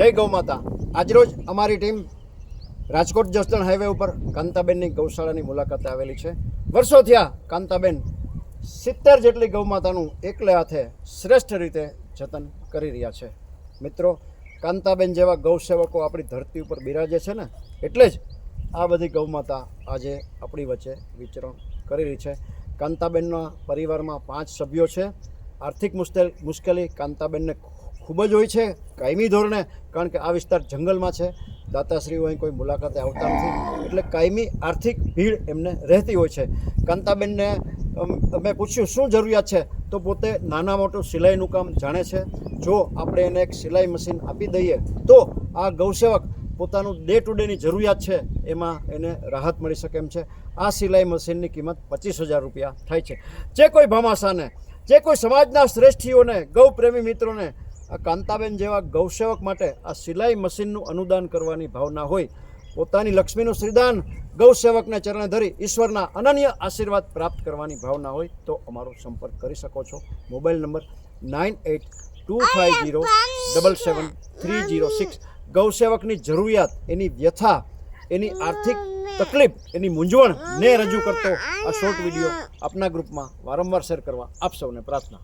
જય ગૌ માતા। આજરોજ અમારી ટીમ રાજકોટ જસદણ હાઈવે ઉપર કાંતાબેનની ગૌશાળાની મુલાકાતે આવેલી છે। વર્ષો થયા કાંતાબેન 70 જેટલી ગૌ માતાનું એકલે હાથે શ્રેષ્ઠ રીતે જતન કરી રહ્યા છે। મિત્રો, કાંતાબેન જેવા ગૌ સેવકો આપણી ધરતી ઉપર બિરાજે છે ને, એટલે જ આ બધી ગૌ માતા આજે આપણી વચ્ચે વિચરણ કરી રહી છે। કાંતાબેનના પરિવારમાં 5 સભ્યો છે। આર્થિક મુશ્કેલી કાંતાબેનને ખૂબ જ હોય છે કાયમી ધોરણે, કારણ કે આ વિસ્તાર જંગલમાં છે। દાતાશ્રીઓ અહીં કોઈ મુલાકાતે આવતા નથી, એટલે કાયમી આર્થિક ભીડ એમને રહેતી હોય છે। કાંતાબેનને મેં પૂછ્યું શું જરૂરિયાત છે, તો પોતે નાના મોટું સિલાઈનું કામ જાણે છે। જો આપણે એને એક સિલાઈ મશીન આપી દઈએ તો આ ગૌસેવક પોતાનું ડે ટુ ડેની જરૂરિયાત છે એમાં એને રાહત મળી શકે એમ છે। આ સિલાઈ મશીનની કિંમત 25,000 રૂપિયા થાય છે। જે કોઈ ભામાશાને, જે કોઈ સમાજના શ્રેષ્ઠીઓને, ગૌ પ્રેમી મિત્રોને આ કાંતાબેન જેવા ગૌસેવક માટે આ સિલાઈ મશીનનું અનુદાન કરવાની ભાવના હોય, પોતાની લક્ષ્મીનું શ્રીદાન ગૌસેવકને ચરણે ધરી ઈશ્વરના અનન્ય આશીર્વાદ પ્રાપ્ત કરવાની ભાવના હોય તો અમારો સંપર્ક કરી શકો છો। Mobile number 9825077306। ગૌસેવકની જરૂરિયાત, એની વ્યથા, એની આર્થિક તકલીફ, એની મૂંઝવણ ને રજૂ કરતો આ શોર્ટ વિડીયો આપના ગ્રુપમાં વારંવાર શેર કરવા આપ સૌને પ્રાર્થના।